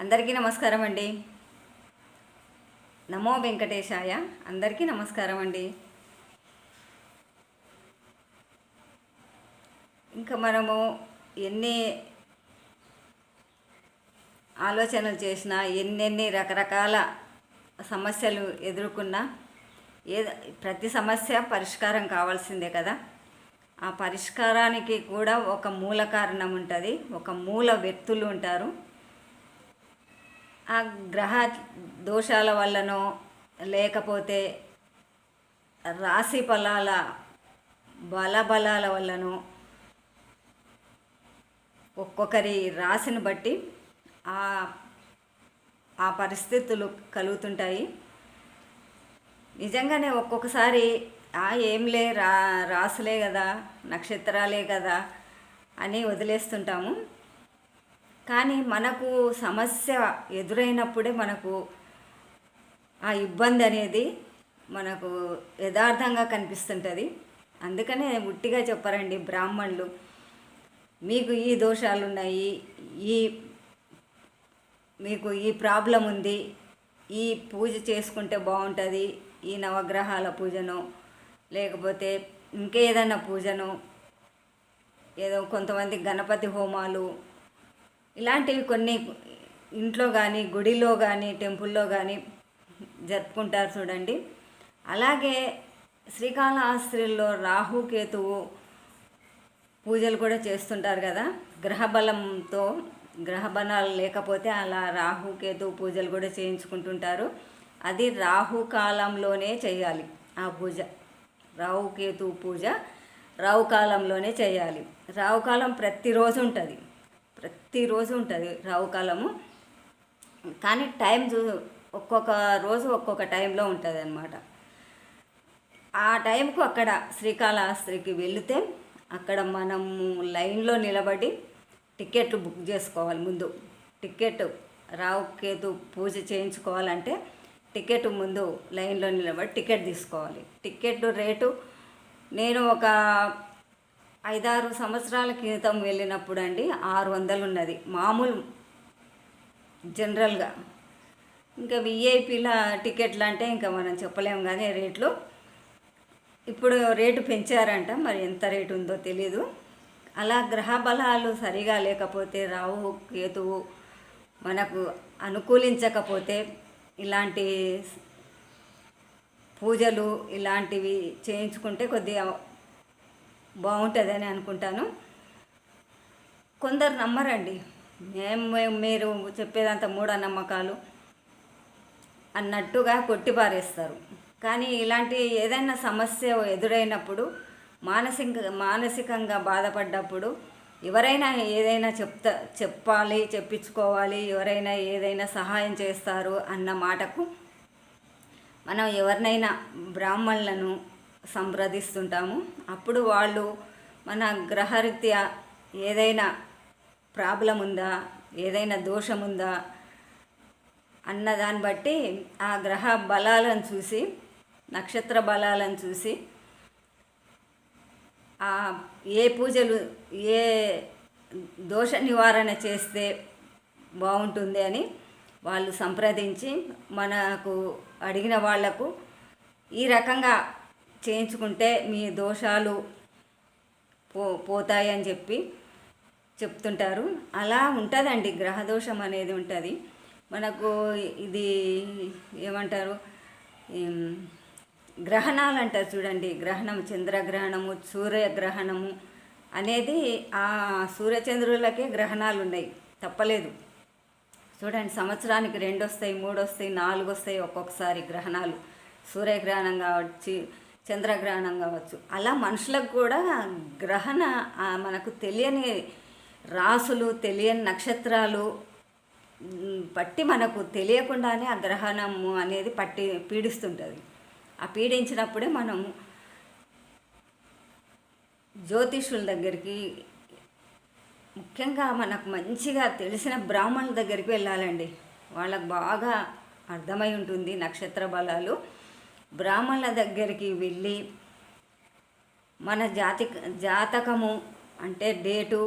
అందరికీ నమస్కారం అండి. నమో వెంకటేశాయ. అందరికీ నమస్కారం అండి. ఇంకా మనము ఎన్ని ఆలోచనలు చేసినా, ఎన్నెన్ని రకరకాల సమస్యలు ఎదుర్కొన్నా ప్రతి సమస్య పరిష్కారం కావాల్సిందే కదా. ఆ పరిష్కారానికి కూడా ఒక మూల కారణం ఉంటుంది, ఒక మూల వ్యక్తులు ఉంటారు. ఆ గ్రహ దోషాల వల్లనో లేకపోతే రాశి ఫలాల బలాల వల్లనో ఒక్కొక్కరి రాశిని బట్టి ఆ పరిస్థితులు కలుగుతుంటాయి. నిజంగానే ఒక్కొక్కసారి ఏంలే రాసులే కదా, నక్షత్రాలే కదా అని వదిలేస్తుంటాము. కానీ మనకు సమస్య ఎదురైనప్పుడే మనకు ఆ ఇబ్బంది అనేది మనకు యథార్థంగా కనిపిస్తుంటుంది. అందుకనే ఉట్టిగా చెప్పారండి బ్రాహ్మణులు, మీకు ఈ దోషాలు ఉన్నాయి, మీకు ఈ ప్రాబ్లం ఉంది, ఈ పూజ చేసుకుంటే బాగుంటుంది, ఈ నవగ్రహాల పూజను లేకపోతే ఇంకేదైనా పూజను, ఏదో కొంతమంది గణపతి హోమాలు ఇలాంటివి కొన్ని ఇంట్లో కానీ గుడిలో కానీ టెంపుల్లో కానీ జరుపుకుంటారు చూడండి. అలాగే శ్రీకాళహస్తిలో రాహుకేతువు పూజలు కూడా చేస్తుంటారు కదా. గ్రహబలాలు లేకపోతే అలా రాహుకేతువు పూజలు కూడా చేయించుకుంటుంటారు. అది రాహుకాలంలోనే చేయాలి ఆ పూజ. రాహుకేతువు పూజ రాహుకాలంలోనే చేయాలి. రాహుకాలం ప్రతిరోజు ఉంటుంది రాహుకాలము. కానీ టైం ఒక్కొక్క రోజు ఒక్కొక్క టైంలో ఉంటుంది అన్నమాట. ఆ టైంకు అక్కడ శ్రీకాళహస్తికి వెళితే అక్కడ మనము లైన్లో నిలబడి టికెట్లు బుక్ చేసుకోవాలి. ముందు టికెట్ రాహుకేతు పూజ చేయించుకోవాలంటే టికెట్ ముందు లైన్లో నిలబడి టికెట్ తీసుకోవాలి. టికెట్ రేటు నేను ఒక 5-6 సంవత్సరాల క్రితం వెళ్ళినప్పుడు అండి 600 ఉన్నది మామూలు జనరల్గా. ఇంకా విఐపీల టికెట్లు అంటే ఇంకా మనం చెప్పలేము కానీ రేట్లు ఇప్పుడు రేటు పెంచారంట, మరి ఎంత రేటు ఉందో తెలీదు. అలా గ్రహ బలాలు సరిగా లేకపోతే, రాహు కేతువు మనకు అనుకూలించకపోతే ఇలాంటి పూజలు ఇలాంటివి చేయించుకుంటే కొద్దిగా బాగుంటుందని అనుకుంటాను. కొందరు నమ్మరండి, మీరు చెప్పేదంతా మూఢనమ్మకాలు అన్నట్టుగా కొట్టిపారేస్తారు. కానీ ఇలాంటి ఏదైనా సమస్య ఎదురైనప్పుడు మానసికంగా బాధపడ్డప్పుడు ఎవరైనా ఏదైనా చెప్పాలి, చెప్పించుకోవాలి, ఎవరైనా ఏదైనా సహాయం చేస్తారు అన్న మాటకు మనం ఎవరినైనా బ్రాహ్మణులను సంప్రదిస్తుంటాము. అప్పుడు వాళ్ళు మన గ్రహరీత్యా ఏదైనా ప్రాబ్లం ఉందా, ఏదైనా దోషం ఉందా అన్నదాన్ని బట్టి ఆ గ్రహ బలాలను చూసి, నక్షత్ర బలాలను చూసి ఏ పూజలు ఏ దోష నివారణ చేస్తే బాగుంటుంది అని వాళ్ళు సంప్రదించి మనకు అడిగిన వాళ్లకు ఈ రకంగా చేయించుకుంటే మీ దోషాలు పోతాయని చెప్తుంటారు. అలా ఉంటుందండి, గ్రహదోషం అనేది ఉంటుంది. మనకు ఇది ఏమంటారు, గ్రహణాలు అంటారు చూడండి. గ్రహణం, చంద్రగ్రహణము, సూర్యగ్రహణము అనేది ఆ సూర్యచంద్రులకే గ్రహణాలు ఉన్నాయి, తప్పలేదు. చూడండి, సంవత్సరానికి 2 వస్తాయి, 3 వస్తాయి, 4 వస్తాయి ఒక్కొక్కసారి గ్రహణాలు. సూర్యగ్రహణం కావచ్చు, చంద్రగ్రహణం కావచ్చు. అలా మనుషులకు కూడా మనకు తెలియని రాసులు, తెలియని నక్షత్రాలు పట్టి మనకు తెలియకుండానే ఆ గ్రహణము అనేది పీడిస్తుంటుంది. ఆ పీడించినప్పుడే మనము జ్యోతిష్యుల దగ్గరికి, ముఖ్యంగా మనకు మంచిగా తెలిసిన బ్రాహ్మణుల దగ్గరికి వెళ్ళాలండి. వాళ్ళకు బాగా అర్థమై ఉంటుంది నక్షత్ర బలాలు. బ్రాహ్మణుల దగ్గరికి వెళ్ళి మన జాతకము అంటే డేటు,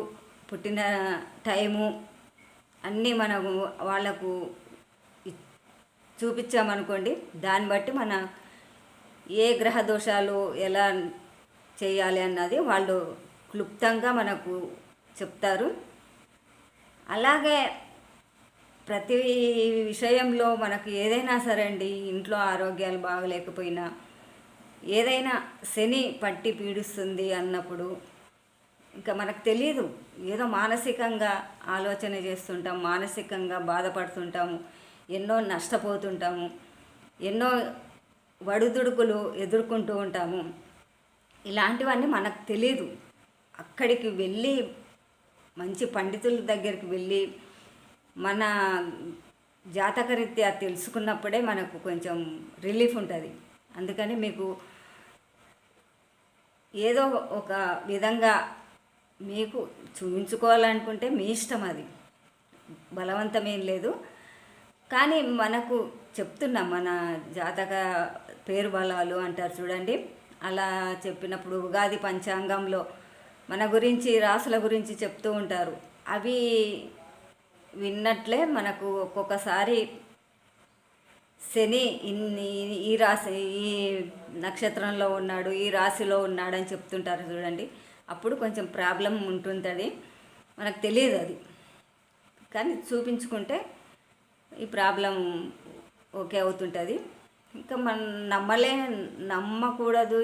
పుట్టిన టైము, అన్నీ మనము వాళ్ళకు చూపించామనుకోండి, దాన్ని బట్టి మన ఏ గ్రహ దోషాలు ఎలా చేయాలి అన్నది వాళ్ళు క్లుప్తంగా మనకు చెప్తారు. అలాగే ప్రతి విషయంలో మనకు ఏదైనా సరే అండి, ఇంట్లో ఆరోగ్యాలు బాగలేకపోయినా, ఏదైనా శని పట్టి పీడిస్తుంది అన్నప్పుడు ఇంకా మనకు తెలియదు, ఏదో మానసికంగా ఆలోచన చేస్తుంటాం, మానసికంగా బాధపడుతుంటాము, ఎన్నో నష్టపోతుంటాము, ఎన్నో వడుదుడుకులు ఎదుర్కొంటూ ఉంటాము. ఇలాంటివన్నీ మనకు తెలియదు. అక్కడికి వెళ్ళి మంచి పండితుల దగ్గరికి వెళ్ళి మన జాతకరీత్యా తెలుసుకున్నప్పుడే మనకు కొంచెం రిలీఫ్ ఉంటుంది. అందుకని మీకు ఏదో ఒక విధంగా మీకు చూపించుకోవాలనుకుంటే మీ ఇష్టం, అది బలవంతమేం లేదు. కానీ మనకు చెప్తున్నాం, మన జాతక పేరు బలాలు అంటారు చూడండి, అలా చెప్పినప్పుడు ఉగాది పంచాంగంలో మన గురించి రాసుల గురించి చెప్తూ ఉంటారు. అవి విన్నట్లే మనకు ఒక్కొక్కసారి శని ఈ రాశి ఈ నక్షత్రంలో ఉన్నాడు, ఈ రాశిలో ఉన్నాడని చెప్తుంటారు చూడండి, అప్పుడు కొంచెం ప్రాబ్లం ఉంటుంటుంది. మనకు తెలియదు అది, కానీ చూపించుకుంటే ఈ ప్రాబ్లం ఓకే అవుతుంటుంది. ఇంకా మనం నమ్మకూడదు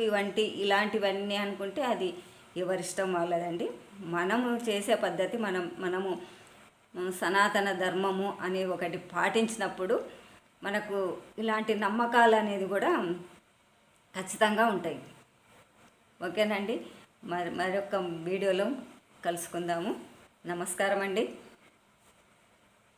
ఇలాంటివన్నీ అనుకుంటే అది ఎవరిష్టం వాళ్ళదండి. మనము చేసే పద్ధతి మనము సనాతన ధర్మము అనే ఒకటి పాటించినప్పుడు మనకు ఇలాంటి నమ్మకాలు అనేది కూడా ఖచ్చితంగా ఉంటాయి. ఓకేనండి, మరొక వీడియోలో కలుసుకుందాము. నమస్కారం అండి.